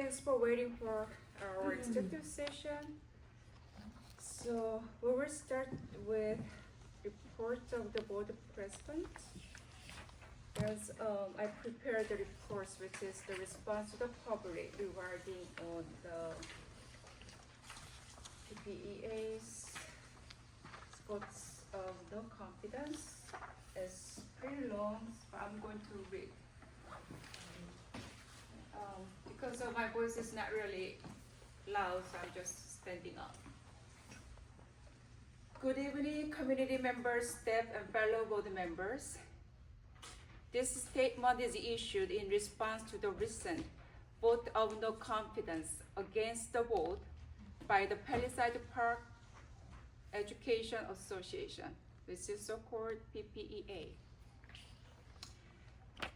thanks for waiting for our executive session. So we will start with reports of the board president. As I prepared the reports, which is the response to the public regarding the PPEA's votes of no confidence. It's pretty long, but I'm going to read. Because my voice is not really loud, so I'm just standing up. Good evening, community members, staff, and fellow board members. This statement is issued in response to the recent vote of no confidence against the board by the Palisades Park Education Association, which is so-called PPEA.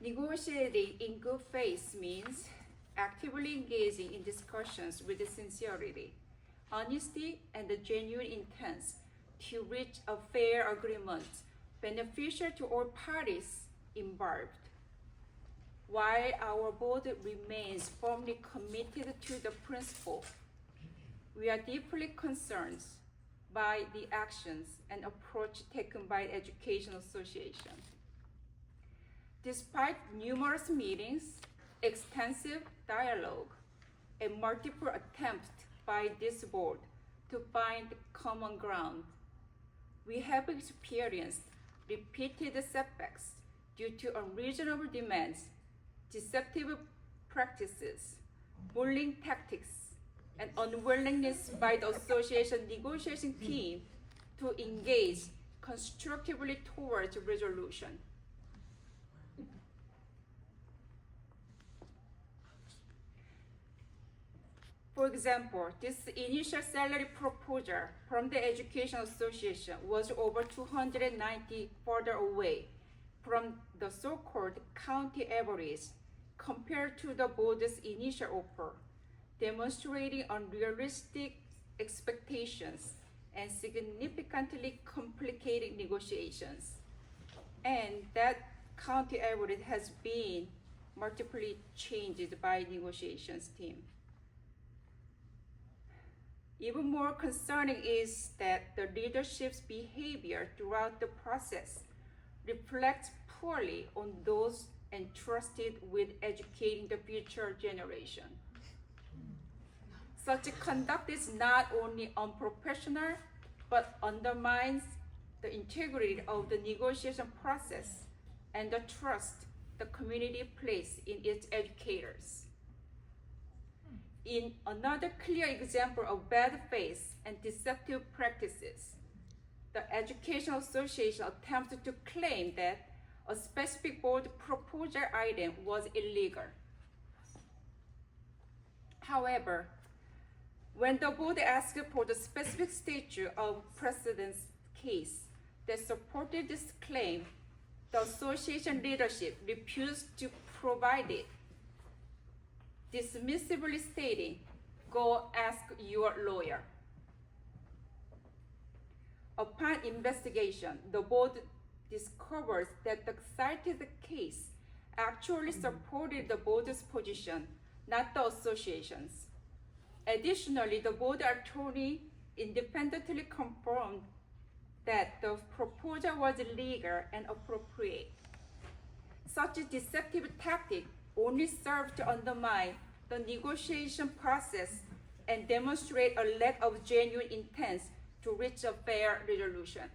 Negotiating in good faith means actively engaging in discussions with sincerity, honesty, and the genuine intent to reach a fair agreement beneficial to all parties involved. While our board remains firmly committed to the principle, we are deeply concerned by the actions and approach taken by the Education Association. Despite numerous meetings, extensive dialogue, and multiple attempts by this board to find common ground, we have experienced repeated setbacks due to unreasonable demands, deceptive practices, bullying tactics, and unwillingness by the association negotiation team to engage constructively towards resolution. For example, this initial salary proposal from the Education Association was over 290 further away from the so-called county average compared to the board's initial offer, demonstrating unrealistic expectations and significantly complicated negotiations. And that county average has been multiply changed by negotiations team. Even more concerning is that the leadership's behavior throughout the process reflects poorly on those entrusted with educating the future generation. Such conduct is not only unprofessional, but undermines the integrity of the negotiation process and the trust the community places in its educators. In another clear example of bad faith and deceptive practices, the Education Association attempted to claim that a specific board proposal item was illegal. However, when the board asked for the specific statute of precedence case that supported this claim, the association leadership refused to provide it, dismissively stating, "Go ask your lawyer." Upon investigation, the board discovers that the cited case actually supported the board's position, not the association's. Additionally, the board attorney independently confirmed that the proposal was legal and appropriate. Such a deceptive tactic only served to undermine the negotiation process and demonstrate a lack of genuine intent to reach a fair resolution.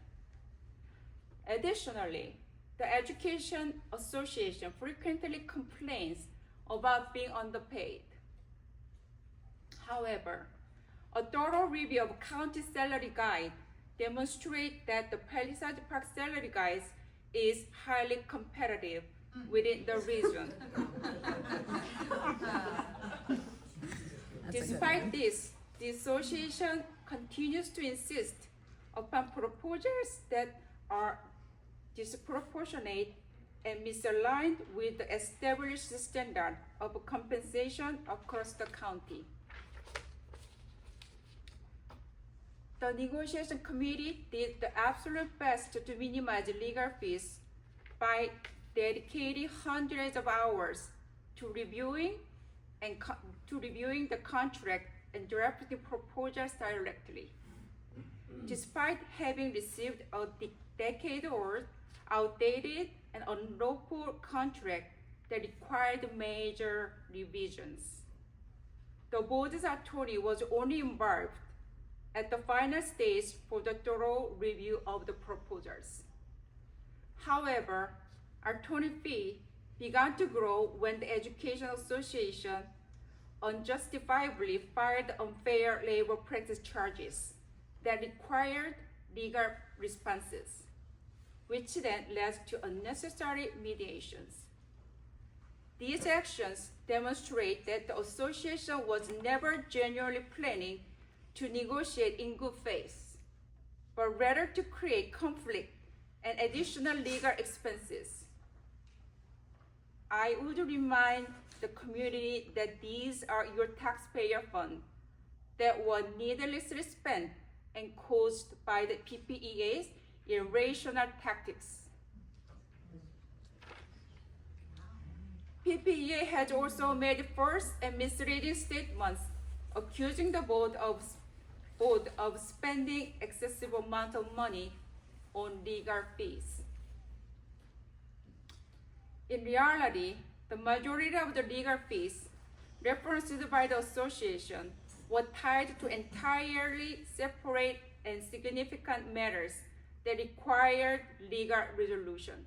Additionally, the Education Association frequently complains about being underpaid. However, a thorough review of county salary guide demonstrates that the Palisades Park salary guide is highly competitive within the region. Despite this, the association continues to insist upon proposals that are disproportionate and misaligned with the established standard of compensation across the county. The negotiation committee did the absolute best to minimize legal fees by dedicating hundreds of hours to reviewing and to reviewing the contract and drafting proposals directly. Despite having received a decade-old, outdated, and unlawful contract that required major revisions, the board's attorney was only involved at the final stage for the thorough review of the proposals. However, attorney fee began to grow when the Education Association unjustifiably filed unfair labor practice charges that required legal responses, which then led to unnecessary mediations. These actions demonstrate that the association was never genuinely planning to negotiate in good faith, but rather to create conflict and additional legal expenses. I would remind the community that these are your taxpayer funds that were needlessly spent and caused by the PPEA's irrational tactics. PPEA has also made false and misleading statements accusing the board of spending excessive amount of money on legal fees. In reality, the majority of the legal fees referenced by the association were tied to entirely separate and significant matters that required legal resolution.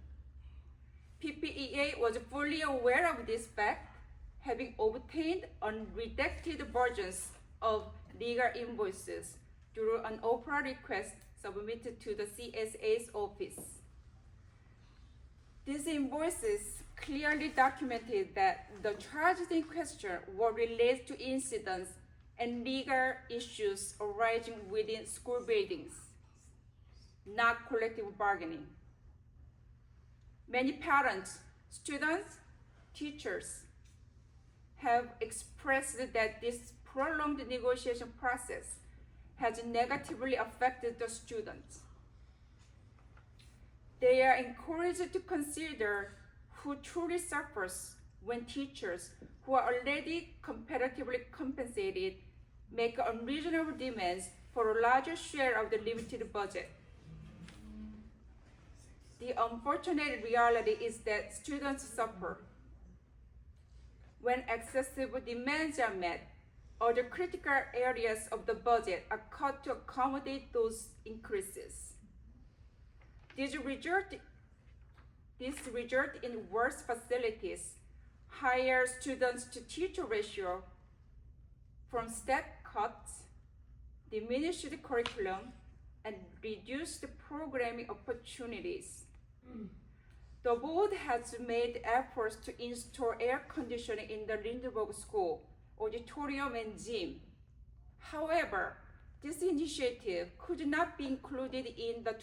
PPEA was fully aware of this fact, having obtained unredacted versions of legal invoices through an OPRA request submitted to the CSA's office. These invoices clearly documented that the charges in question were related to incidents and legal issues arising within school buildings, not collective bargaining. Many parents, students, teachers have expressed that this prolonged negotiation process has negatively affected the students. They are encouraged to consider who truly suffers when teachers who are already competitively compensated make unreasonable demands for a larger share of the limited budget. The unfortunate reality is that students suffer when excessive demands are met, or the critical areas of the budget are cut to accommodate those increases. This result in worse facilities, higher students to teacher ratio from step cuts, diminished curriculum, and reduced programming opportunities. The board has made efforts to install air conditioning in the Lindbergh School, auditorium, and gym. However, this initiative could not be included in the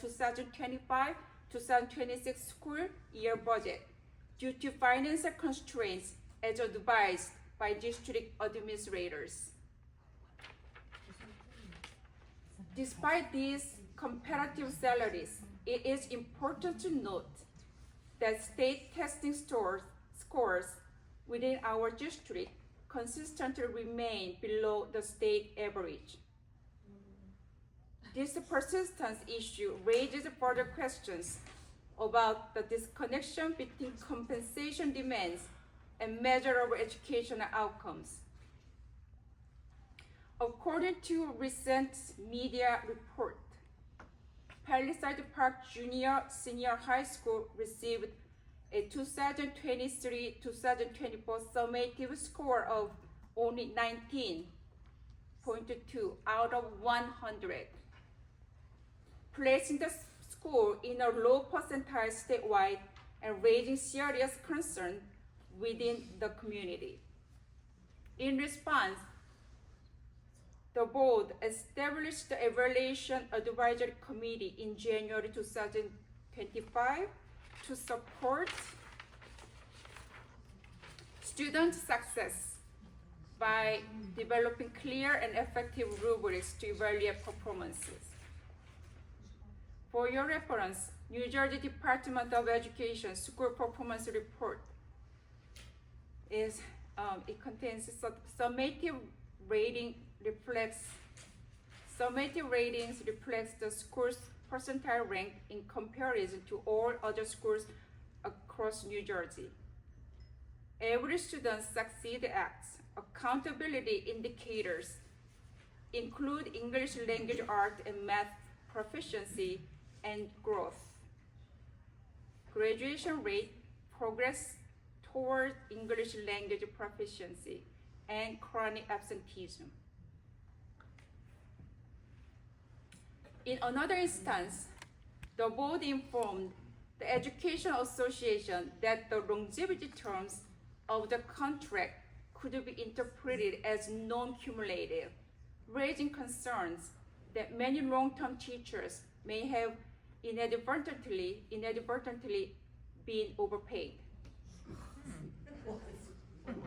2025-2026 school year budget due to financial constraints as advised by district administrators. Despite these comparative salaries, it is important to note that state testing scores within our district consistently remain below the state average. This persistence issue raises further questions about the disconnection between compensation demands and measurable educational outcomes. According to a recent media report, Palisades Park Junior Senior High School received a 2023-2024 summative score of only 19.2 out of 100, placing the school in a low percentile statewide and raising serious concern within the community. In response, the board established the Evaluation Advisory Committee in January 2025 to support student success by developing clear and effective rubrics to evaluate performances. For your reference, New Jersey Department of Education School Performance Report is It contains summative ratings reflects the school's percentile rank in comparison to all other schools across New Jersey. Every student succeed acts. Accountability indicators include English language, art, and math proficiency and growth. Graduation rate, progress toward English language proficiency, and chronic absenteeism. In another instance, the board informed the Education Association that the longevity terms of the contract could be interpreted as non-cumulative, raising concerns that many long-term teachers may have inadvertently been overpaid.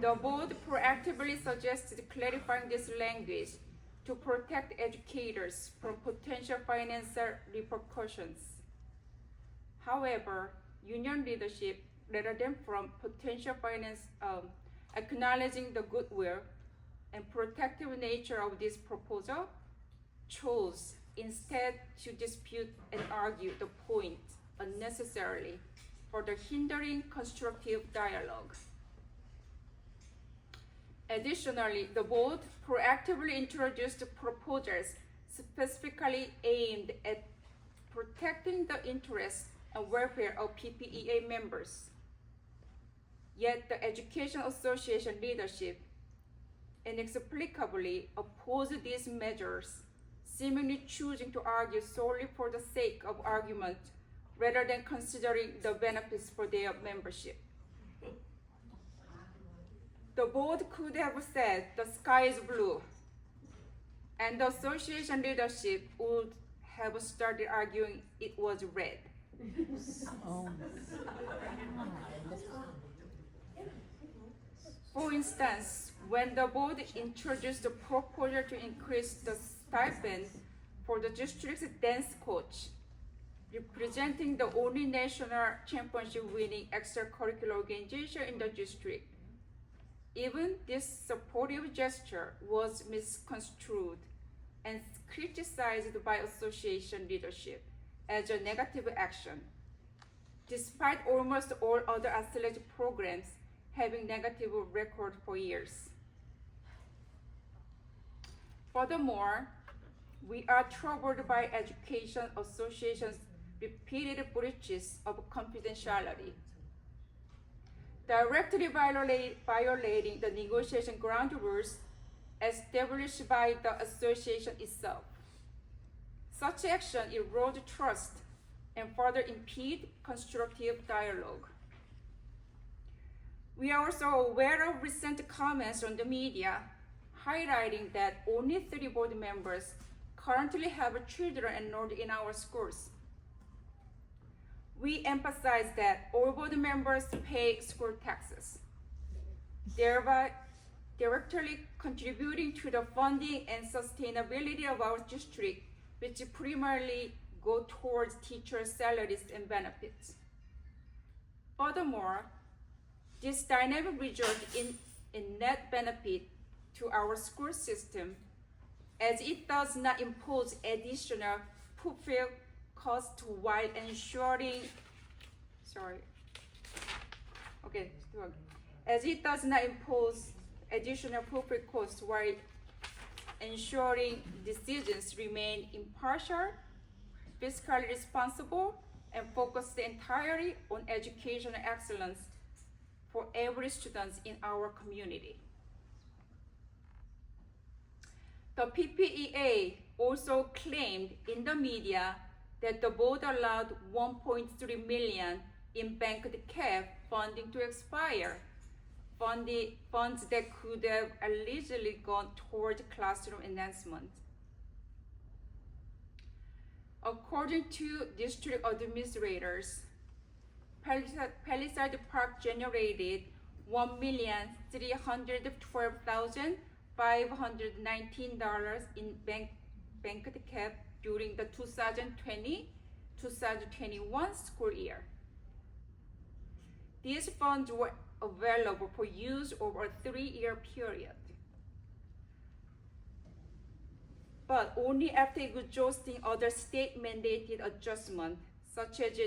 The board proactively suggested clarifying this language to protect educators from potential financial repercussions. However, union leadership, rather than from potential finance, acknowledging the goodwill and protective nature of this proposal, chose instead to dispute and argue the point unnecessarily, further hindering constructive dialogue. Additionally, the board proactively introduced proposals specifically aimed at protecting the interests and welfare of PPEA members. Yet the Education Association leadership inexplicably opposed these measures, seemingly choosing to argue solely for the sake of argument rather than considering the benefits for their membership. The board could have said the sky is blue, and the association leadership would have started arguing it was red. For instance, when the board introduced the proposal to increase the stipend for the district's dance coach, representing the only national championship winning extracurricular organization in the district, even this supportive gesture was misconstrued and criticized by association leadership as a negative action, despite almost all other athletic programs having negative record for years. Furthermore, we are troubled by Education Association's repeated breaches of confidentiality, directly violating the negotiation ground rules established by the association itself. Such action erodes trust and further impede constructive dialogue. We are also aware of recent comments on the media highlighting that only 3 board members currently have children enrolled in our schools. We emphasize that all board members pay school taxes, thereby directly contributing to the funding and sustainability of our district, which primarily go towards teachers' salaries and benefits. Furthermore, this dynamic results in a net benefit to our school system, as it does not impose additional pupil costs while ensuring, as it does not impose additional pupil costs while ensuring decisions remain impartial, fiscally responsible, and focused entirely on educational excellence for every student in our community. The PPEA also claimed in the media that the board allowed $1.3 million in banked cap funding to expire, funds that could have allegedly gone toward classroom enhancement. According to district administrators, Palisades Park generated $1,312,519 in banked cap during the 2020-2021 school year. These funds were available for use over a 3-year period. But only after exhausting other state-mandated adjustments, such as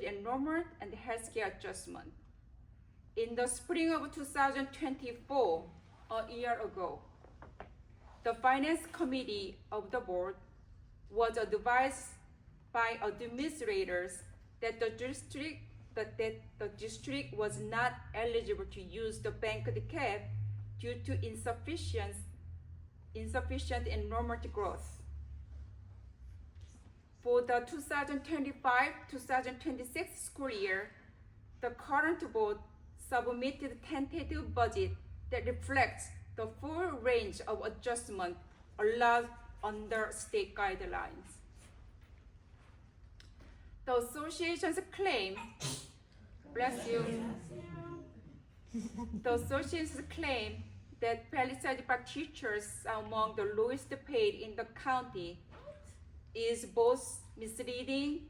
enrollment and healthcare adjustment. In the spring of 2024, a year ago, the Finance Committee of the board was advised by administrators that the district was not eligible to use the banked cap due to insufficient enrollment growth. For the 2025-2026 school year, the current board submitted tentative budget that reflects the full range of adjustment allowed under state guidelines. The association's claim, bless you. The association's claim that Palisades Park teachers are among the lowest paid in the county is both misleading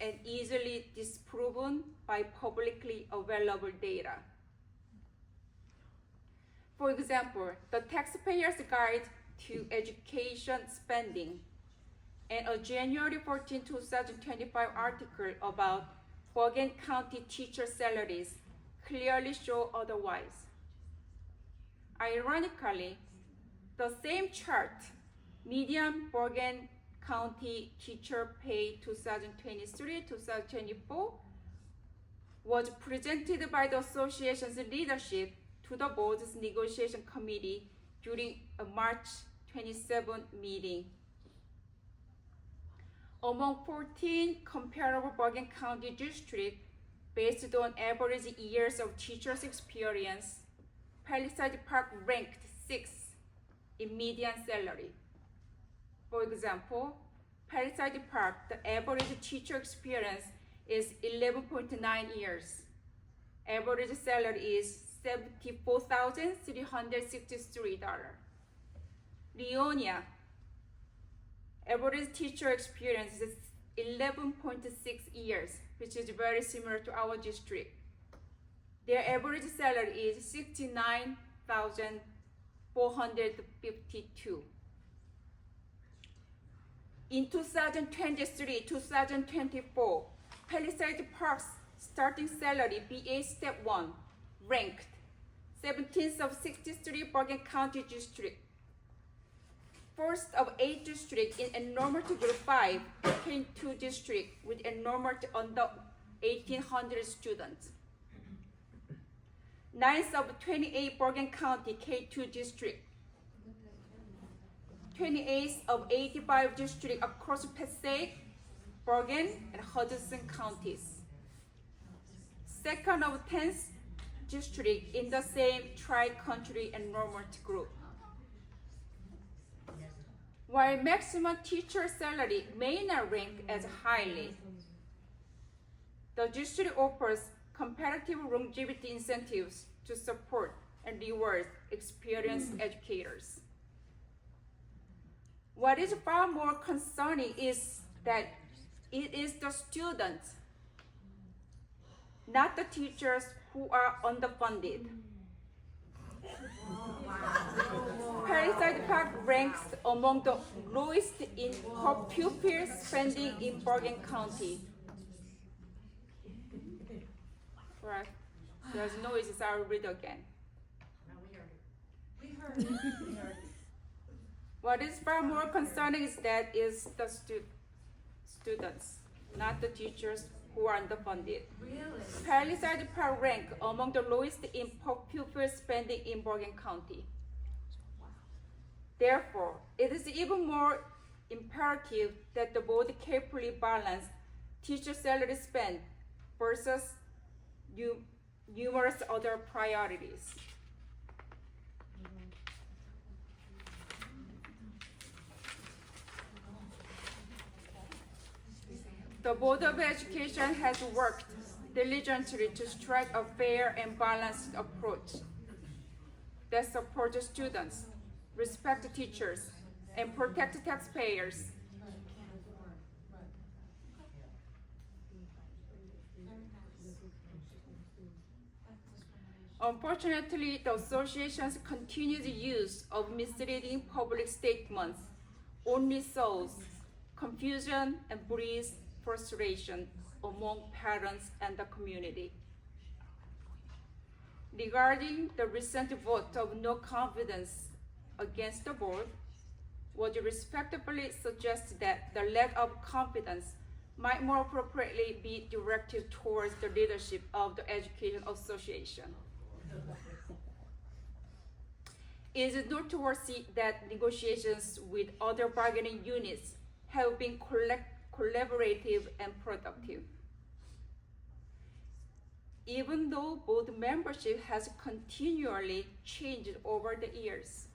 and easily disproven by publicly available data. For example, the Taxpayer's Guide to Education Spending and a January 14, 2025 article about Bergen County teacher salaries clearly show otherwise. Ironically, the same chart, median Bergen County teacher pay 2023-2024, was presented by the association's leadership to the board's negotiation committee during a March 27 meeting. Among 14 comparable Bergen County districts based on average years of teachers' experience, Palisades Park ranked 6th in median salary. For example, Palisades Park, the average teacher experience is 11.9 years. Average salary is $74,363. Leonia, average teacher experience is 11.6 years, which is very similar to our district. Their average salary is $69,452. In 2023-2024, Palisades Park's starting salary, BA Step 1, ranked 17th of 63 Bergen County district, first of 8 districts in enrollment group 5, K2 district with enrollment under 1,800 students. 9th of 28 Bergen County K2 district. 28th of 85 districts across Passaic, Bergen, and Hudson counties. 2nd of 10th district in the same tri-country enrollment group. While maximum teacher salary may not rank as highly, the district offers comparative longevity incentives to support and reward experienced educators. What is far more concerning is that it is the students, not the teachers, who are underfunded. Palisades Park ranks among the lowest in per pupil spending in Bergen County. Right. There's noise, so I'll read again. No, we heard it. We heard it. What is far more concerning is that is the students, not the teachers, who are underfunded. Really? Palisades Park rank among the lowest in per pupil spending in Bergen County. Therefore, it is even more imperative that the board carefully balance teacher salary spend versus numerous other priorities. The Board of Education has worked diligently to strike a fair and balanced approach that supports students, respect teachers, and protect taxpayers. Unfortunately, the association's continued use of misleading public statements only sows confusion and breeds frustration among parents and the community. Regarding the recent vote of no confidence against the board, would respectfully suggest that the lack of confidence might more appropriately be directed towards the leadership of the Education Association. It is noteworthy that negotiations with other bargaining units have been collaborative and productive. Even though board membership has continually changed over the years,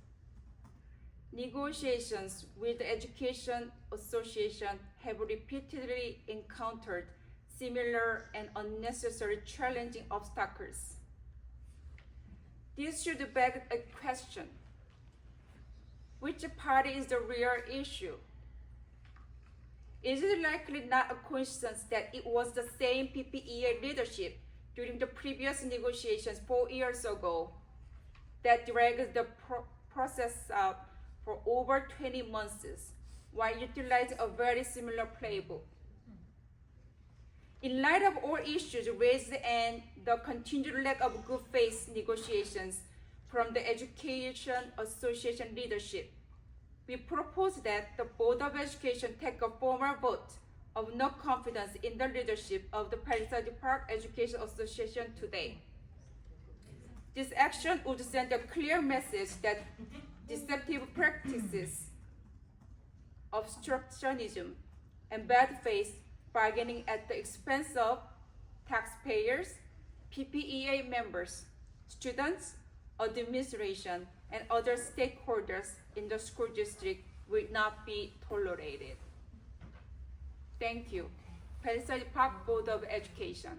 negotiations with the Education Association have repeatedly encountered similar and unnecessary challenging obstacles. This should beg a question. Which party is the real issue? Is it likely not a coincidence that it was the same PPEA leadership during the previous negotiations 4 years ago that dragged the process out for over 20 months while utilizing a very similar playbook? In light of all issues raised and the continued lack of good faith negotiations from the Education Association leadership, we propose that the Board of Education take a formal vote of no confidence in the leadership of the Palisades Park Education Association today. This action would send a clear message that deceptive practices, obstructionism, and bad faith bargaining at the expense of taxpayers, PPEA members, students, administration, and other stakeholders in the school district will not be tolerated. Thank you. Palisades Park Board of Education.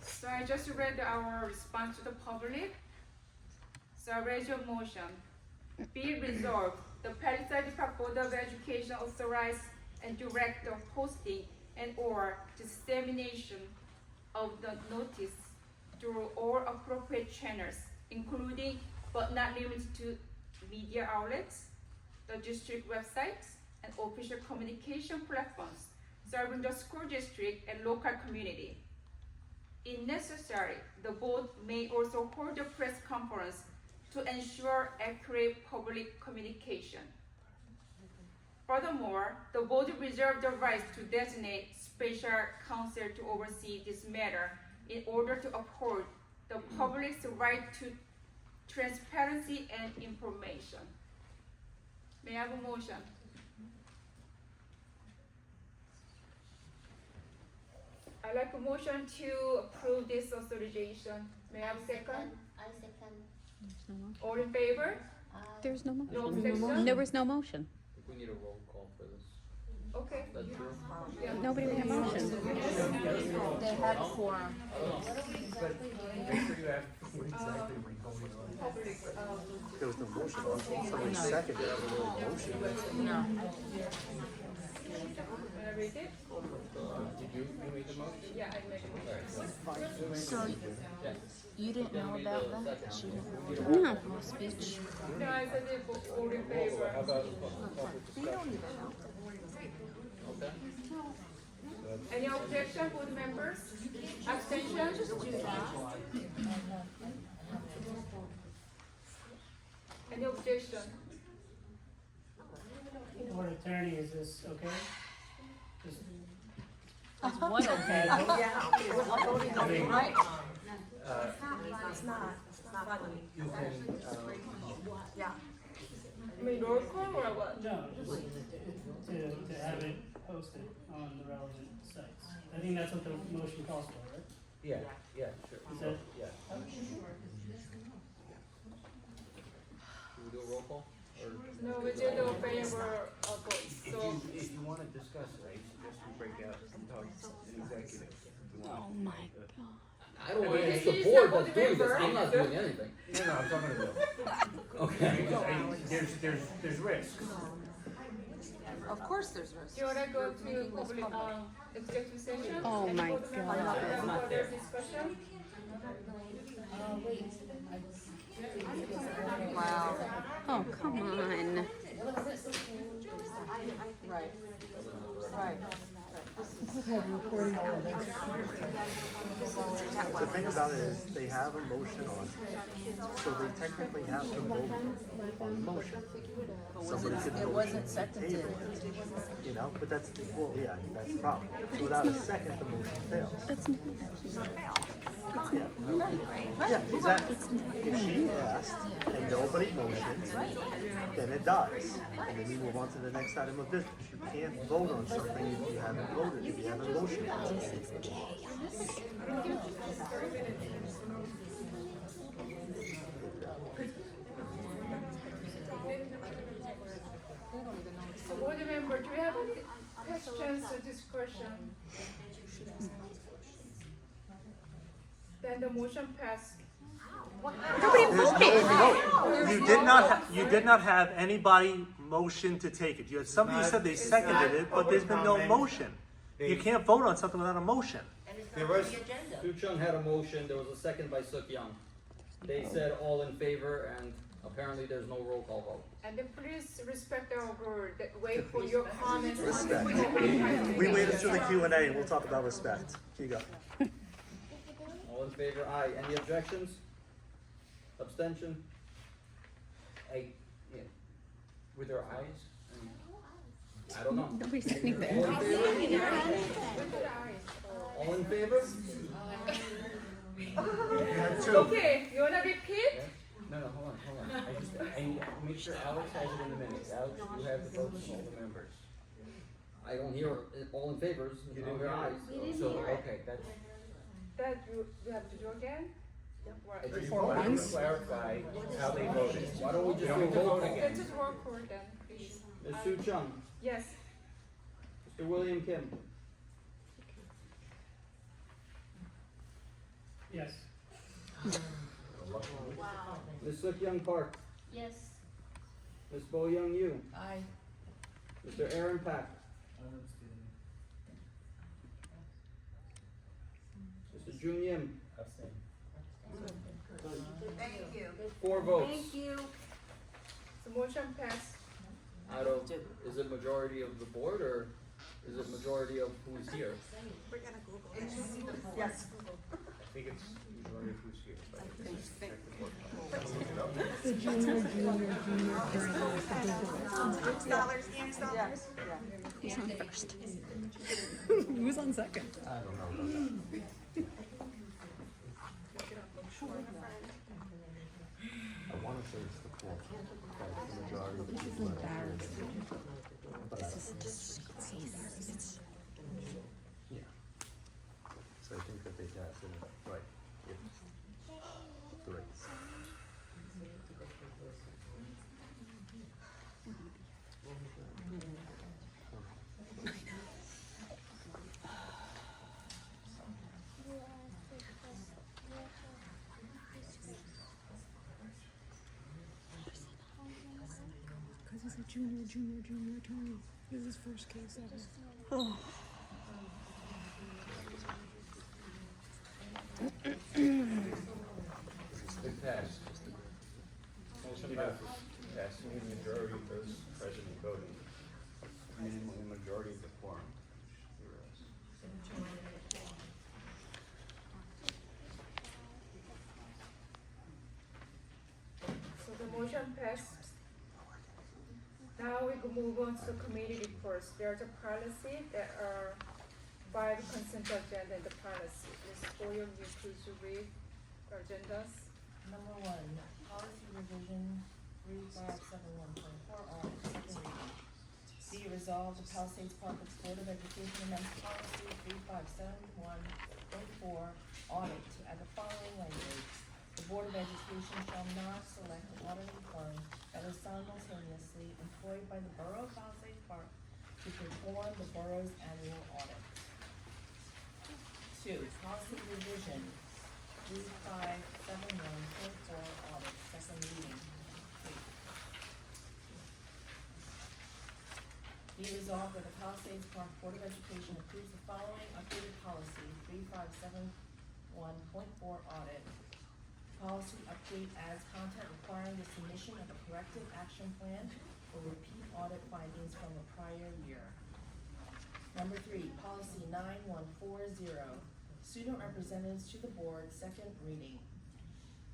So I just read our response to the public. So I raise your motion. Be resolved, the Palisades Park Board of Education authorize and direct the posting and or dissemination of the notice through all appropriate channels, including but not limited to media outlets, the district websites, and official communication platforms serving the school district and local community. If necessary, the board may also hold a press conference to ensure accurate public communication. Furthermore, the board reserves the right to designate special counsel to oversee this matter in order to uphold the public's right to transparency and information. May I have a motion? I'd like a motion to approve this authorization. May I have a second? I second. All in favor? There's no motion. No objection? There was no motion. I think we need a roll call for this. Okay. Is that true? Yeah. Nobody made a motion. They have a forum. Public, There was no motion on it. Somebody seconded it. Motion. No. Can I read it? Did you make the motion? Yeah, I made it. So you didn't know about that? She never No. no speech. No, I said it for all in favor. How about public discussion? Okay. Any objection, board members? Abstention? Any objection? Board attorney, is this okay? Just- One okay. I mean, You can, I mean, roll call or what? no, just to have it posted on the relevant sites. I think that's what the motion calls for, right? yeah, sure. Is that, Yeah. Should we do a roll call? Or No, we did the favor of voice, so. If you wanna discuss it, I suggest we break out and talk in executive. If you want. Oh my God. I don't know, Okay. it's the He's board the board that's doing this, member. I'm not doing anything. No, I'm talking about. Okay. Because there's risk. Of course there's risk. Do you wanna go to Making this public, public. executive session? Oh Any my board member God. have any Not further there. discussion? Wow. Oh, come on. Right. Right. The thing about it is, they have a motion on, so they technically have to vote on the motion. Somebody could It motion wasn't to seconded. table it, you know, but that's, well, yeah, that's the problem. So without a second, the motion fails. Yeah, exactly. If she asked and nobody motioned, then it dies. And then we move on to the next item of business. You can't vote on something if you haven't voted, if you haven't motioned. So board member, do you have any questions or discussion? Then the motion passed. You did not have anybody motion to take it. You had somebody said they seconded it, but there's been no motion. You can't vote on something without a motion. There was, Su Chung had a motion, there was a second by Suk Young. They said all in favor, and apparently there's no roll call vote. And then please respect our word, that wait for your comments. Respect. We waited through the Q&A and we'll talk about respect. Here you go. All in favor, aye. Any objections? Abstention? With their eyes? I don't know. Nobody's sitting there. All in favor? All in favor? Okay, you wanna repeat? No, hold on. I make sure Alex has it in the minutes. Alex, you have the votes from all the members. I don't hear all in favors, you didn't hear ayes. So, okay, that's, That you have to do again? I just- I want to clarify how they voted. Why don't we just don't do need to roll vote call? again. Let's just roll call then, please. Ms. Su Chung, Yes. Mr. William Kim, Yes. Ms. Suk Young Park, Yes. Ms. Bo Young Yu, Aye. Mr. Aaron Pack, Mr. Jun Yim, Thank you. 4 votes. Thank you. The motion passed. Out of, is it majority of the board, or is it majority of who's here? Yes. I think it's majority of who's here. But Yes. Who's on first? Who's on second? I don't know about that. I want to say it's the fourth, but it's the majority of the people that are here. But I don't know. Yeah. So I think that they passed it, right, yeah. Great. Because he's a junior attorney. This is his first case ever. it passed. Motion passes. Yes, you need a majority of those present voting. And the majority of the quorum. So the motion passed. Now we can move on to the committee reports. There's a policy, there are 5 consent agenda in the policy. Ms. Boyle, you please read the agendas. Number 1, policy revision 3571.4 on second reading. Be resolved, the Palisades Public Board of Education amends policy 3571.4 audit to add the following language. The Board of Education shall not select an auditing firm that is simultaneously employed by the Borough of Palisades Park to perform the borough's annual audit. 2, policy revision 3571.4 audit, second reading. Be resolved that the Palisades Park Board of Education approves the following updated policy, 3571.4 audit. Policy update adds content requiring the submission of a corrective action plan or repeat audit findings from the prior year. Number 3, policy 9140, student representatives to the board, second reading.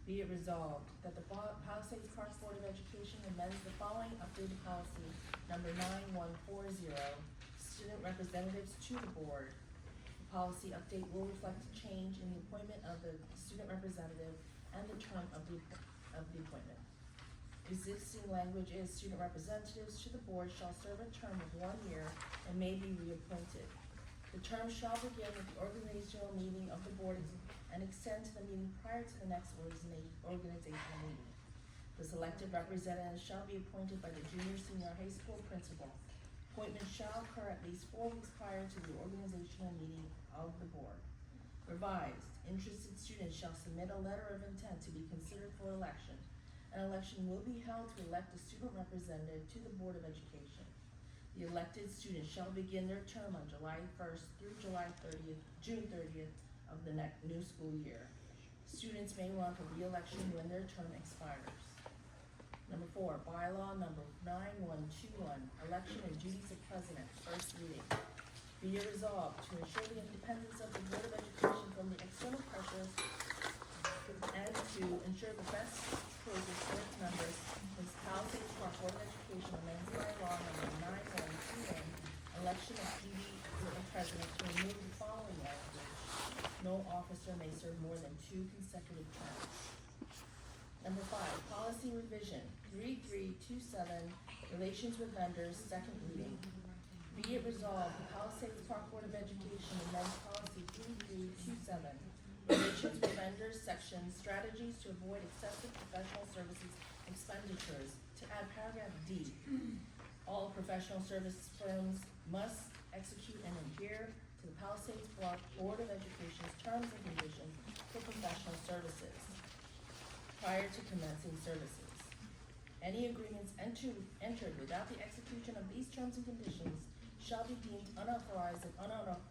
Be it resolved that the Palisades Park Board of Education amends the following updated policy, number 9140, student representatives to the board. The policy update will reflect a change in the appointment of the student representative and the term of the appointment. Existing language is student representatives to the board shall serve a term of 1 year and may be reappointed. The term shall begin with the organizational meeting of the board and extend to the meeting prior to the next organizational meeting. The selected representative shall be appointed by the senior high school principal. Appointment shall occur at least 4 weeks prior to the organizational meeting of the board. Revised, interested students shall submit a letter of intent to be considered for election. An election will be held to elect a student representative to the Board of Education. The elected students shall begin their term on July 1st through June 30th of the new school year. Students may run for re-election when their term expires. Number 4, bylaw number 9121, election and duties of president, first reading. Be it resolved to ensure the independence of the Board of Education from the external pressures and to ensure the best choices for its members, Ms. Palisades Park Board of Education amends bylaw number 9121, election of duty of president to remove the following language. No officer may serve more than 2 consecutive terms. Number 5, policy revision, 3327, relations with vendors, second reading. Be it resolved, the Palisades Park Board of Education amends policy 3327, relations with vendors, section, strategies to avoid excessive professional services expenditures, to add paragraph D. All professional service firms must execute and adhere to the Palisades Park Board of Education's terms and conditions for professional services prior to commencing services. Any agreements entered without the execution of these terms and conditions shall be deemed unauthorized and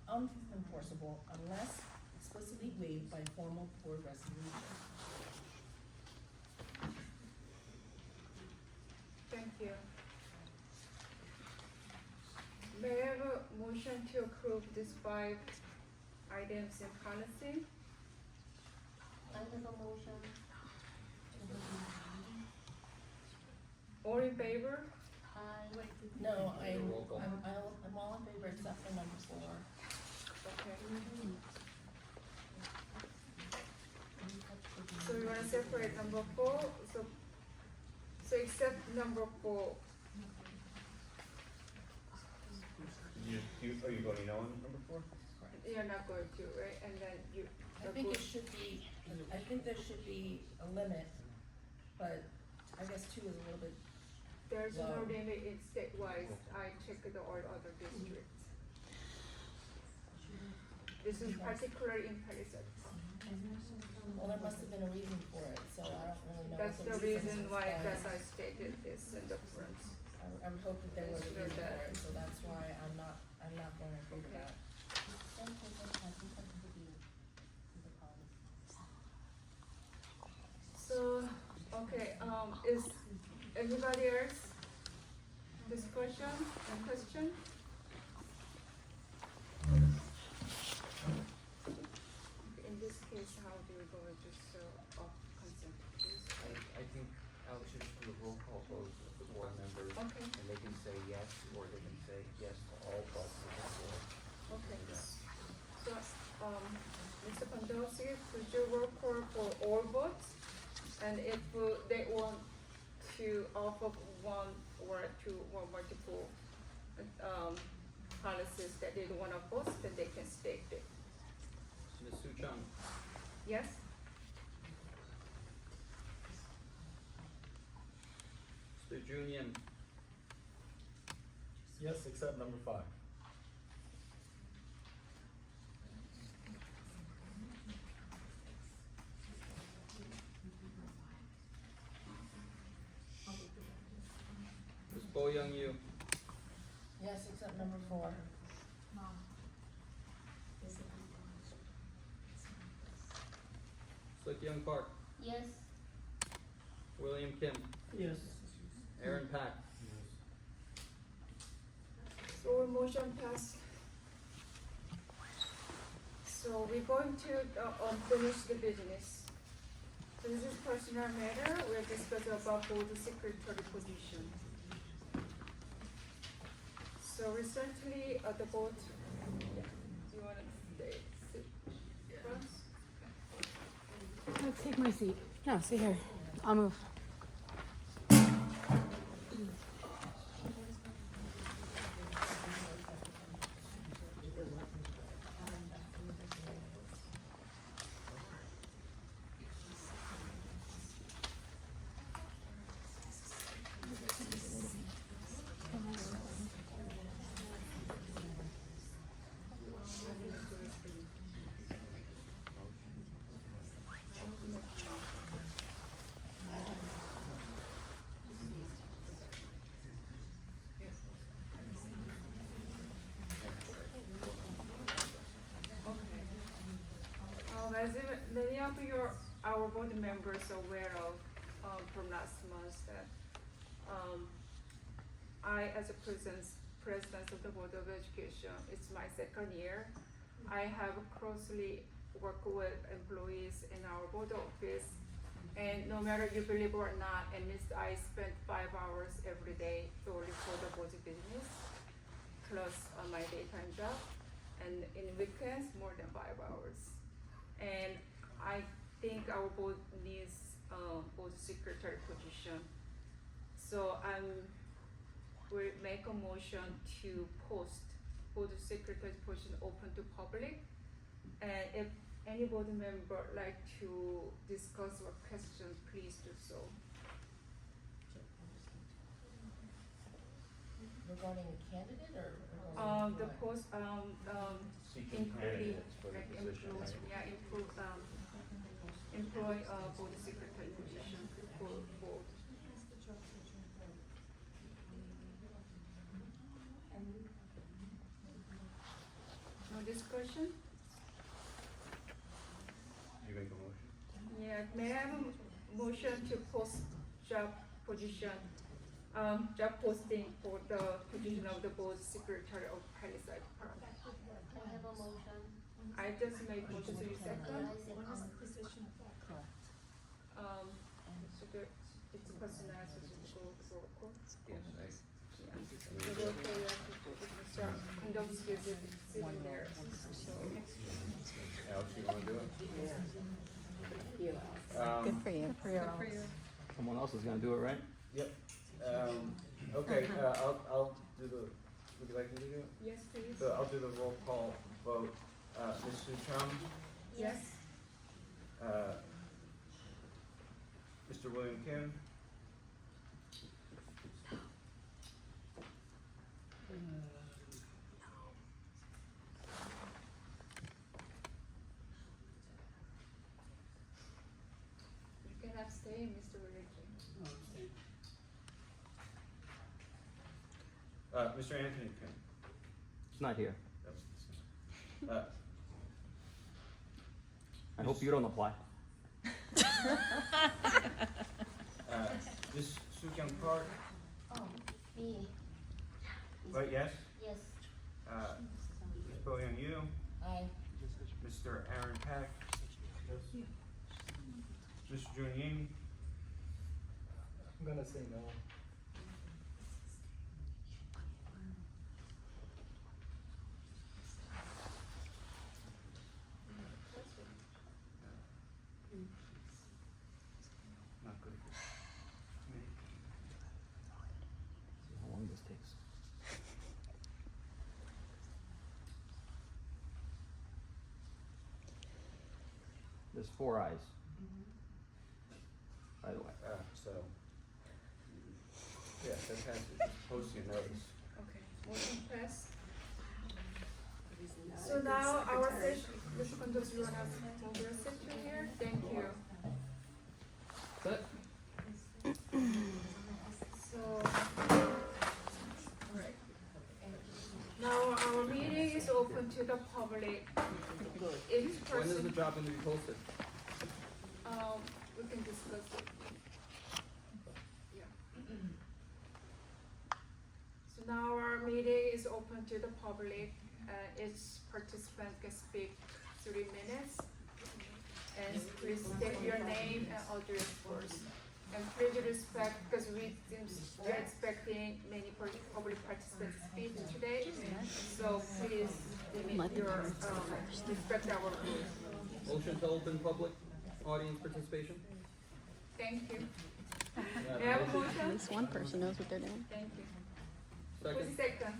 unenforceable unless explicitly waived by formal board resolution. Thank you. May I have a motion to approve these 5 items in policy? I make a motion. All in favor? No, Roll call. I'm all in favor except for number 4. Okay. So we wanna separate number 4, so except number 4, Are you voting no on number 4? you're not going to, right? And then you. I think it should be, I think there should be a limit, but I guess 2 is a little bit, There's no Wow. limit in statewide, I checked all other districts. This is particular in Palisades. well, there must have been a reason for it, so I don't really know. That's what the reason why was. that I stated this in the front. I would hope that there was a Consider reason for that. it, so that's why I'm not going to agree to Okay. that. So, okay, is anybody else discussion and question? In this case, how do we go to off consent, please? I think Alex should just do a roll call vote of the board members, Okay, and they can say yes, or they can say yes to all but the board. okay. So, Mr. Pandolfi, could you roll call for all votes? And if they want to offer 1 or 2 or multiple, policies that they don't wanna post, then they can state it. Ms. Suchong, Yes? Mr. Junior, Yes, except number 5. Young Yu, Yes, except number 4. Suk Young Park, Yes. William Kim, Yes. Aaron Pack, So motion passed. So we're going to finish the business. So this is personal matter. We'll discuss about board secretary position. So recently, the board, you wanna sit first? I'll take my seat. No, sit here. I'll move. As many of our board members are aware of, from last month that, I, as a president of the Board of Education, it's my second year. I have closely worked with employees in our board office, and no matter you believe or not, at least I spend 5 hours every day solely for the board business, plus my daytime job, and in weekends, more than 5 hours. And I think our board needs board secretary position. So will make a motion to post board secretary position open to public. And if any board member like to discuss or question, please do so. Regarding a candidate or? The post, Seeking candidates for the position, right? employ board secretary position for board. No discussion? You make a motion? Yeah, may I have a motion to post job position, job posting for the position of the board secretary of Palisades Park? Can I have a motion? I just made motion, so you second? Correct. So it's a personnel, so it's go roll call. Yes, Yeah. The roll call, you have to put Mr. Kondowski is sitting there, so. Alex, you wanna do it? Good for you. someone else is gonna do it, right? Yep, okay, I'll do the, would you like me to do it? Yes, please. So I'll do the roll call vote, Ms. Sue Chung, Yes. Mr. William Kim, You can abstain, Mr. William. Mr. Anthony Kim. It's not here. Uh, I hope you don't apply. Ms. Soo Kyung Park, Oh, me. vote yes. Yes. Ms. Bo Young Yu, Aye. Mr. Aaron Pack. Mr. Jun Ying, I'm gonna say no. not good. See how long this takes. There's 4 ayes. By the way. So, yeah, that passes, just post your notice. Okay, motion passed. So now our session, Mr. Kondowski, you wanna move your section here? Thank you. That's it? So, public, Good. each When is the person, job gonna be posted? we can discuss it. Yeah. So now our meeting is open to the public, each participant can speak 3 minutes. And please state your name and address first. And please respect, because we're expecting many public participants to speak today. So please limit your, respect our rules. Motion to open public audience participation? Thank you. Yeah, May I have a motion. motion? At least one person knows what they're doing. Thank you. Second? Who's second?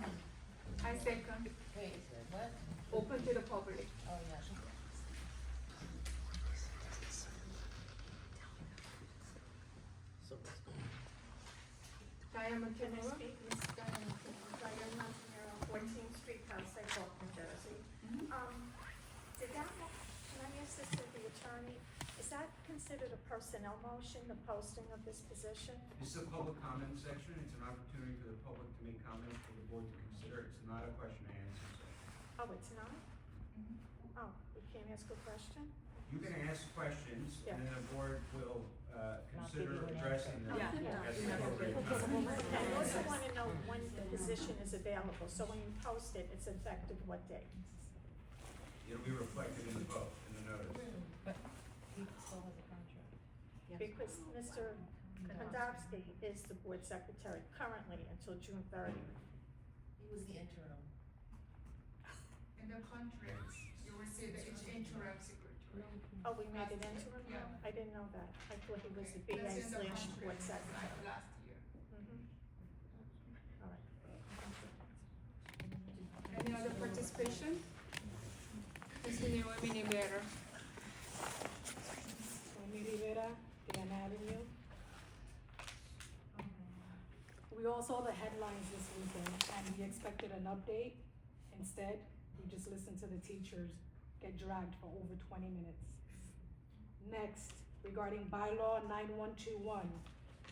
I second. Wait, what? Open to the public. Oh, yeah. Diamond Can I Kimura? speak? Miss Diane Montanaro, 14th Street, Palisades, New Jersey. Did that, can I ask this of the attorney, is that considered a personnel motion, the posting of this position? This is a public comment section, it's an opportunity for the public to make comments for the board to consider, it's not a question and answer session. Oh, it's not? Oh, we can't ask a question? You can ask questions, Yeah. and then the board will, consider give you an addressing them Yeah. at the appropriate time. Okay, I also wanna know when the position is available, so when you post it, it's effective what date? It'll be reflected in the vote, in the notice. He still has a contract. Because Mr. Kondowski is the board secretary currently until June 30th. He was the interim. In the contract, you will see that it's interim secretary. Oh, we made it interim now? Yeah. I didn't know that. I thought he was the BA That's in the slash board contract, secretary. like last year. All right. Any other participation? Mr. Naomi Rivera. Amy Rivera, Diana Avenue. We all saw the headlines this weekend and we expected an update. Instead, we just listened to the teachers get dragged for over 20 minutes. Next, regarding bylaw 9121,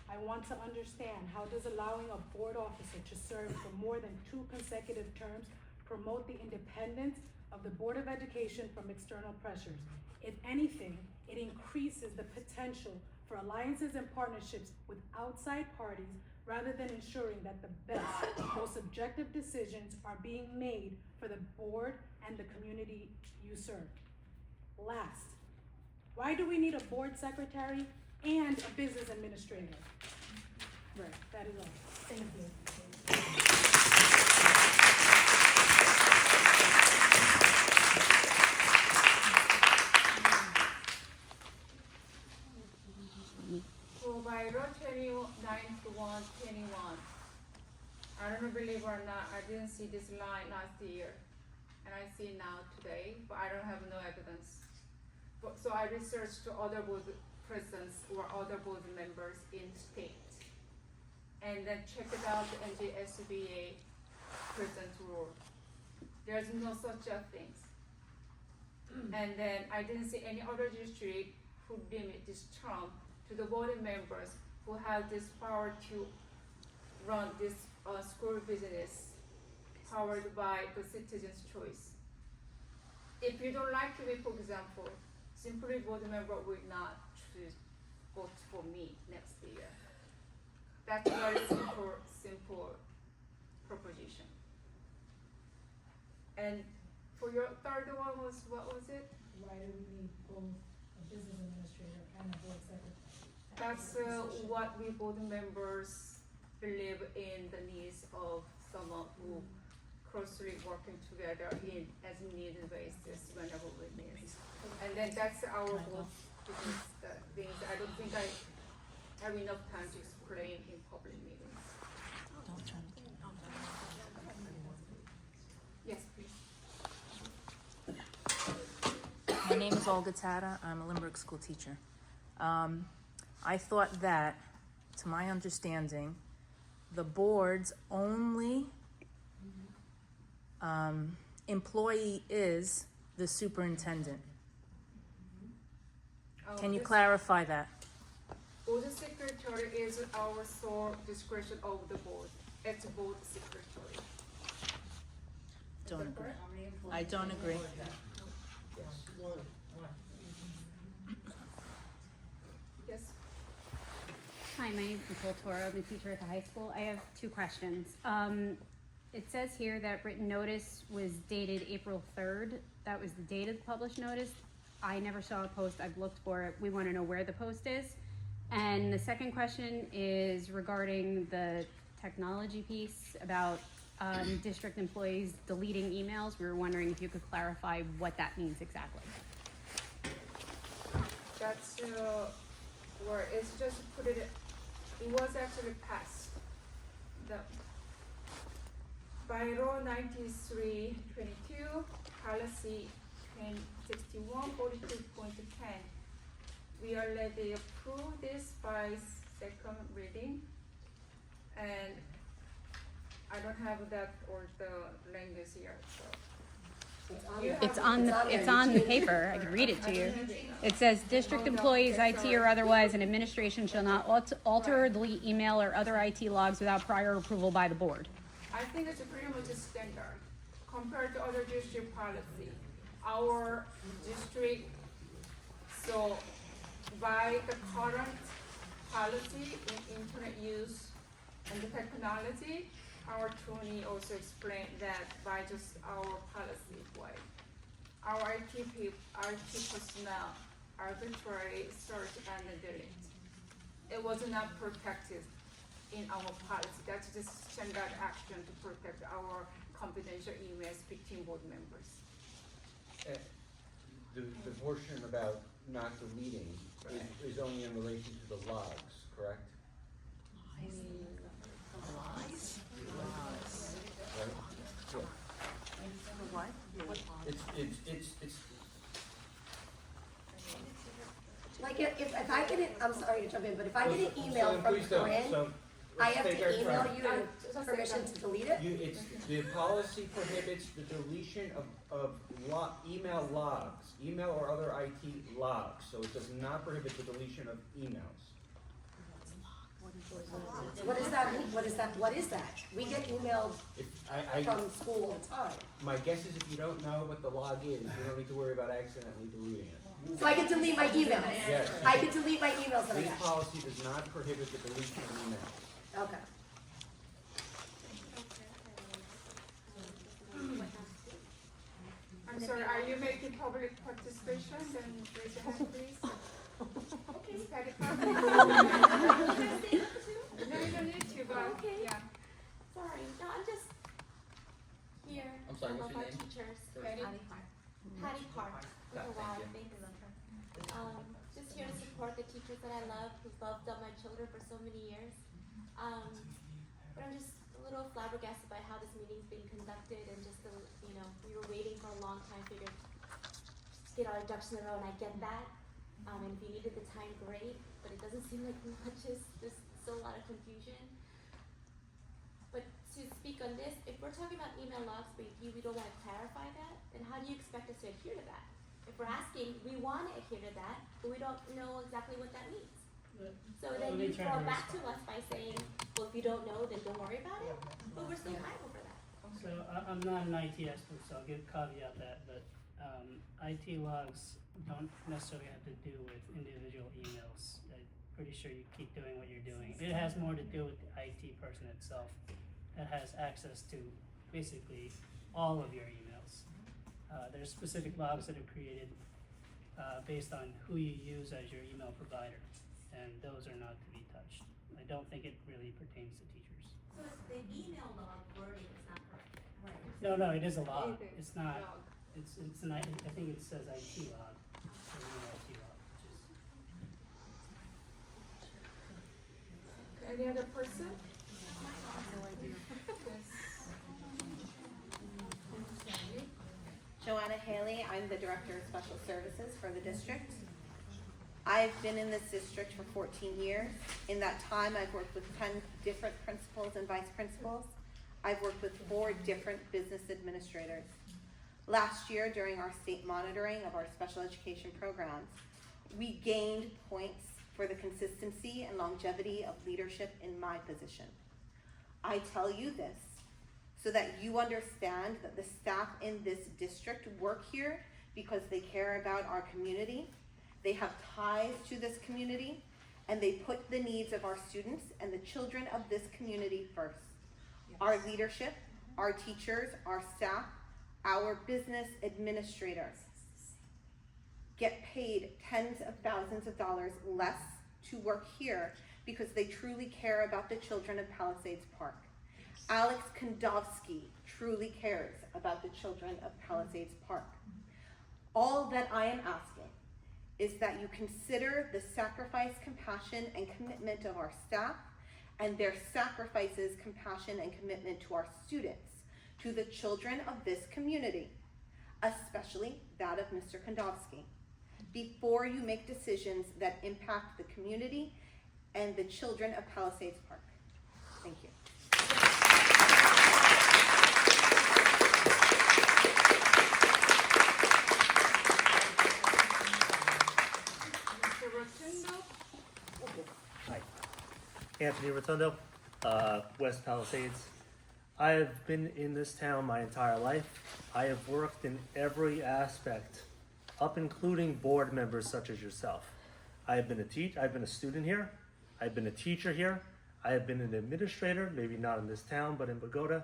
I want to understand, how does allowing a board officer to serve for more than 2 consecutive terms promote the independence of the Board of Education from external pressures? If anything, it increases the potential for alliances and partnerships with outside parties rather than ensuring that the best, most objective decisions are being made for the board and the community you serve. Last, why do we need a board secretary and a business administrator? Right, that is all. Thank you. So by law 29/1/21, I don't believe or not, I didn't see this line last year. And I see it now today, but I don't have no evidence. But, so I researched to other board presidents or other board members in state. And then check it out the NJSBA president rule. There's no such a thing. And then I didn't see any other district who limit this term to the board members who have this power to run this school business powered by the citizen's choice. If you don't like me, for example, simply board member will not choose vote for me next year. That's a very simple proposition. And for your third one was, what was it? Why do we need both a business administrator and a board secretary? That's what we board members believe in the needs of someone who closely working together in as needed basis whenever we need. And then that's our board business things. I don't think I have enough time to explain in public meetings. Don't turn. Yes, please. My name is Olga Tata. I'm a Limerick school teacher. I thought that, to my understanding, the board's only employee is the superintendent. Can you This clarify that? Board secretary is our sole discretion of the board. It's board secretary. Don't that agree. correct? I don't agree. Yes. Hi, my name is Nicole Toro. I'm a teacher at the high school. I have two questions. It says here that written notice was dated April 3rd. That was the date of the published notice. I never saw a post. I've looked for it. We want to know where the post is. And the second question is regarding the technology piece about district employees deleting emails. We were wondering if you could clarify what that means exactly. That's where it's just put it was actually passed. The by law 9322, policy 6142.10. We already approved this by second reading, and I don't have that or the language here, so. You have It's on the paper. I can read it to you. It says district employees, IT or otherwise, and administration shall not alter or delete email or other IT logs without prior approval by the board. I think it's pretty much a standard compared to other district policy. Our district, so by the current policy in internet use and the technology, our attorney also explained that by just our policy way, our IT personnel arbitrarily search and delete. It was not protected in our policy. That's just standard action to protect our confidential emails between board members. The portion about not deleting is only in relation to the logs, correct? Right? It's Like if I get it, I'm sorry to jump in, but if I get an email so from please don't. Corinne, So I let's have take our to email turn. you permission to delete it? The policy prohibits the deletion of email logs, email or other IT logs, so it does not prohibit the deletion of emails. What does that mean? What is that? We get emails from school all the time. My guess is if you don't know what the log is, you don't need to worry about accidentally deleting it. So I can delete my emails? Yes. I can delete my emails that I This get? policy does not prohibit the deletion of emails. Okay. I'm sorry, are you making public participation? Then raise your hand, please. Okay. Patty Parker. No, you don't need to, but, Okay. yeah. Sorry, no, I'm just here. I'm sorry, to what's help your our name? teachers. Patty Patty Park. Got it, With a Y, thank thank you. Just here to support the teachers that I love, who've loved on my children for so many years. But I'm just a little flabbergasted by how this meeting's being conducted and just we were waiting for a long time, figured just get our ducks in a row, and I get that. And if you needed the time, great, but it doesn't seem like much is, there's still a lot of confusion. But to speak on this, if we're talking about email logs, but we don't want to clarify that, then how do you expect us to adhere to that? If we're asking, we want to adhere to that, but we don't know exactly what that means. So then Let me you try fall to back to us by saying, well, if you don't know, then don't worry about it, but we're still liable for that. So I'm not an IT expert, so I'll caveat that, but IT logs don't necessarily have to do with individual emails. I'm pretty sure you keep doing what you're doing. It has more to do with the IT person itself that has access to basically all of your emails. There's specific logs that are created based on who you use as your email provider, and those are not to be touched. I don't think it really pertains to teachers. So the email log wording is not correct. Right. No, it is a log. It is It's not. log. It's an I think it says IT log. Or email IT log, which is. Any other person? Joanna Haley, I'm the Director of Special Services for the district. I've been in this district for 14 years. In that time, I've worked with 10 different principals and vice principals. I've worked with 4 different business administrators. Last year, during our state monitoring of our special education programs, we gained points for the consistency and longevity of leadership in my position. I tell you this so that you understand that the staff in this district work here because they care about our community, they have ties to this community, and they put the needs of our students and the children of this community first. Our leadership, our teachers, our staff, our business administrators get paid tens of thousands of dollars less to work here because they truly care about the children of Palisades Park. Alex Kondowski truly cares about the children of Palisades Park. All that I am asking is that you consider the sacrifice, compassion, and commitment of our staff and their sacrifices, compassion, and commitment to our students, to the children of this community, especially that of Mr. Kondowski, before you make decisions that impact the community and the children of Palisades Park. Thank you. Hi. Anthony Rotundo, West Palisades. I have been in this town my entire life. I have worked in every aspect, up including board members such as yourself. I've been a student here. I've been a teacher here. I have been an administrator, maybe not in this town, but in Bogota,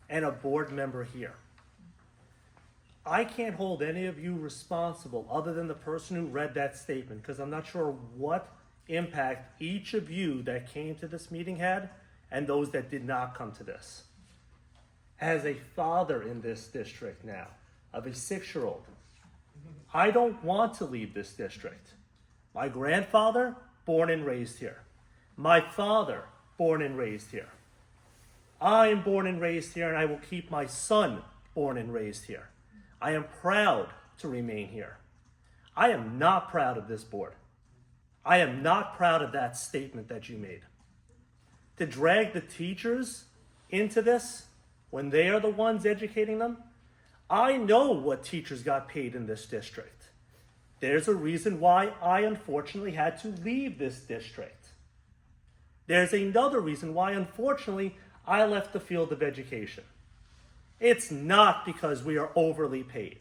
and a board member here. I can't hold any of you responsible other than the person who read that statement, because I'm not sure what impact each of you that came to this meeting had and those that did not come to this. As a father in this district now, of a 6-year-old, I don't want to leave this district. My grandfather, born and raised here. My father, born and raised here. I am born and raised here, and I will keep my son born and raised here. I am proud to remain here. I am not proud of this board. I am not proud of that statement that you made. To drag the teachers into this when they are the ones educating them, I know what teachers got paid in this district. There's a reason why I unfortunately had to leave this district. There's another reason why unfortunately I left the field of education. It's not because we are overly paid.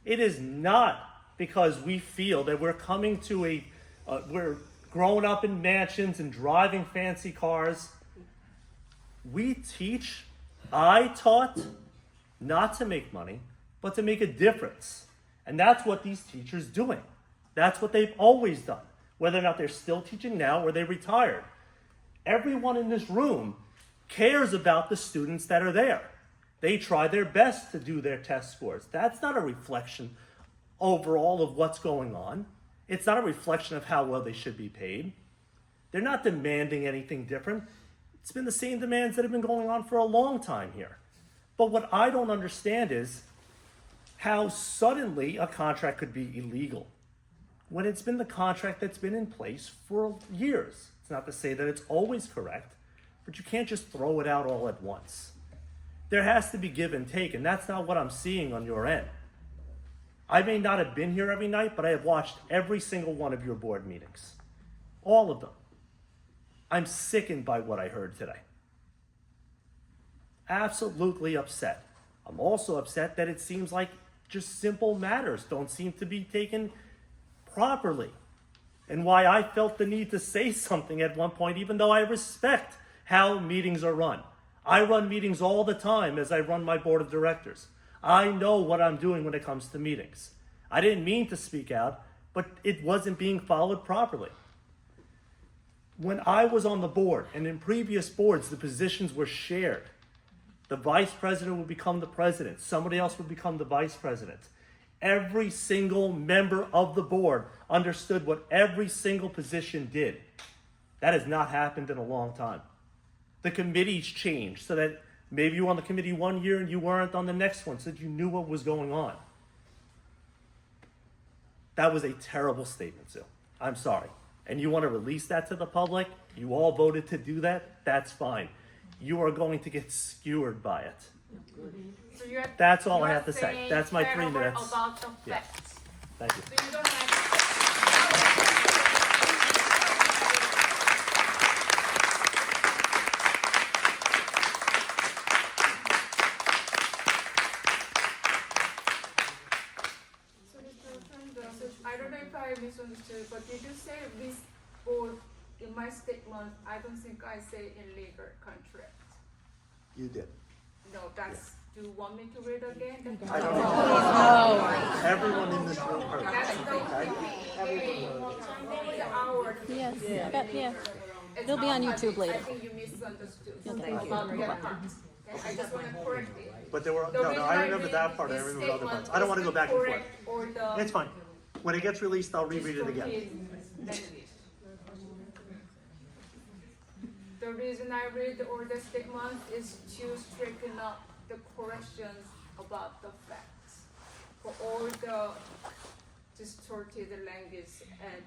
It is not because we feel that we're coming to we're growing up in mansions and driving fancy cars. We teach, I taught, not to make money, but to make a difference. And that's what these teachers are doing. That's what they've always done, whether or not they're still teaching now or they retired. Everyone in this room cares about the students that are there. They try their best to do their test scores. That's not a reflection overall of what's going on. It's not a reflection of how well they should be paid. They're not demanding anything different. It's been the same demands that have been going on for a long time here. But what I don't understand is how suddenly a contract could be illegal when it's been the contract that's been in place for years. It's not to say that it's always correct, but you can't just throw it out all at once. There has to be give and take, and that's not what I'm seeing on your end. I may not have been here every night, but I have watched every single one of your board meetings. All of them. I'm sickened by what I heard today. Absolutely upset. I'm also upset that it seems like just simple matters don't seem to be taken properly. And why I felt the need to say something at one point, even though I respect how meetings are run. I run meetings all the time as I run my board of directors. I know what I'm doing when it comes to meetings. I didn't mean to speak out, but it wasn't being followed properly. When I was on the board, and in previous boards, the positions were shared. The vice president would become the president. Somebody else would become the vice president. Every single member of the board understood what every single position did. That has not happened in a long time. The committees changed so that maybe you were on the committee one year and you weren't on the next one, so that you knew what was going on. That was a terrible statement, Sue. I'm sorry. And you want to release that to the public? You all voted to do that? That's fine. You are going to get skewered by it. So that's all I have to say. That's my 3 minutes. About the Yeah. facts. Thank you. So you don't have statement, I don't think I say illegal contract. You did. No, that's, do you want me to read again? I don't know. Oh. Everyone in this room heard That's it, the okay? Yes, yeah. It's It'll be on not YouTube funny. later. I think you misunderstood. Thank you. About that part. Okay, I just wanna correct it. But there were, The no, reason I remember read that part, I this remember other parts. statement I don't wanna is go back and forth. incorrect, or the It's fine. When it gets released, I'll reread it again. language. The reason I read all the statements is to straighten up the corrections about the facts. For all the distorted language and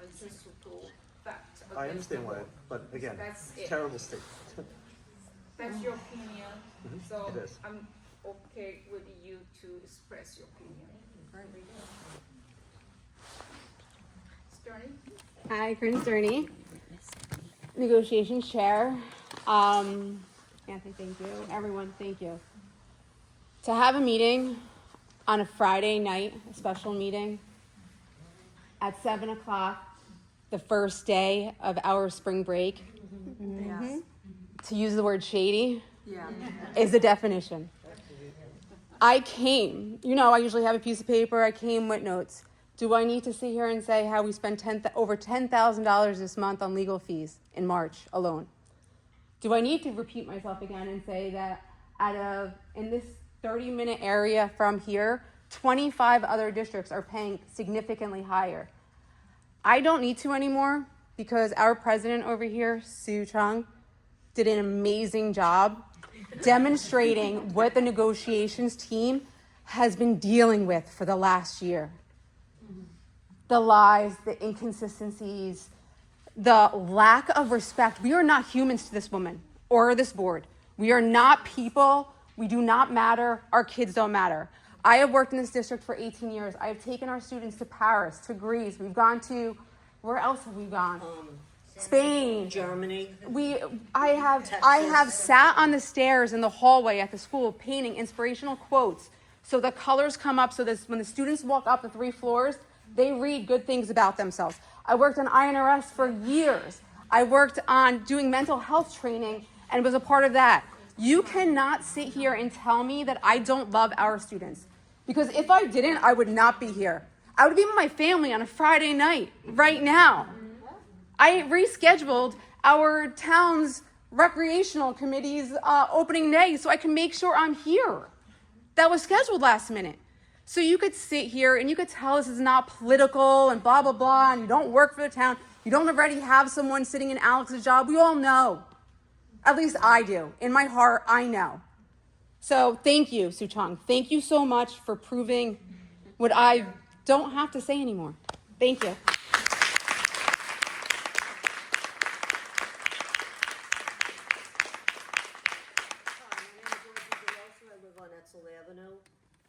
unsuccessful facts. I against the understand why, board. but again, That's it's it. terrible statement. That's your opinion, so it is. I'm okay with you to express your opinion. Sterling? Hi, Corinne Sterney, negotiations chair. Anthony, thank you. Everyone, thank you. To have a meeting on a Friday night, a special meeting at 7 o'clock, the first day of our spring break, to use the word shady, is the definition. I came, I usually have a piece of paper, I came with notes. Do I need to sit here and say how we spent over $10,000 this month on legal fees in March alone? Do I need to repeat myself again and say that in this 30-minute area from here, 25 other districts are paying significantly higher? I don't need to anymore because our president over here, Sue Chung, did an amazing job demonstrating what the negotiations team has been dealing with for the last year. The lies, the inconsistencies, the lack of respect. We are not humans to this woman or this board. We are not people. We do not matter. Our kids don't matter. I have worked in this district for 18 years. I have taken our students to Paris, to Greece. We've gone to, where else have we gone? Spain, Germany. I have sat on the stairs in the hallway at the school painting inspirational quotes so the colors come up so that when the students walk up the 3 floors, they read good things about themselves. I worked on INRS for years. I worked on doing mental health training and was a part of that. You cannot sit here and tell me that I don't love our students. Because if I didn't, I would not be here. I would be with my family on a Friday night right now. I rescheduled our town's recreational committee's opening day so I can make sure I'm here. That was scheduled last minute. So you could sit here and you could tell this is not political and blah, blah, blah, and you don't work for the town. You don't already have someone sitting in Alex's job. We all know. At least I do. In my heart, I know. So thank you, Sue Chung. Thank you so much for proving what I don't have to say anymore. Thank you.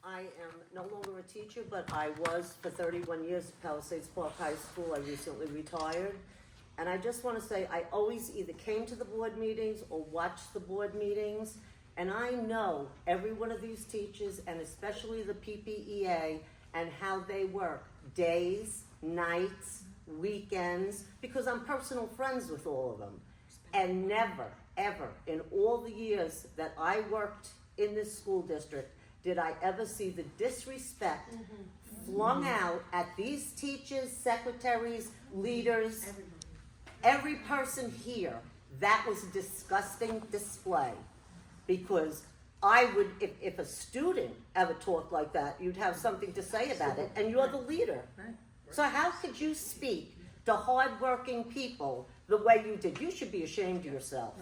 I am no longer a teacher, but I was for 31 years at Palisades Park High School. I recently retired. And I just want to say I always either came to the board meetings or watched the board meetings. And I know every one of these teachers, and especially the PPEA, and how they work days, nights, weekends, because I'm personal friends with all of them. And never, ever, in all the years that I worked in this school district, did I ever see the disrespect flung out at these teachers, secretaries, leaders, every person here. That was a disgusting display. Because I would, if a student ever talked like that, you'd have something to say about it, and you're the leader. So how could you speak to hardworking people the way you did? You should be ashamed of yourself.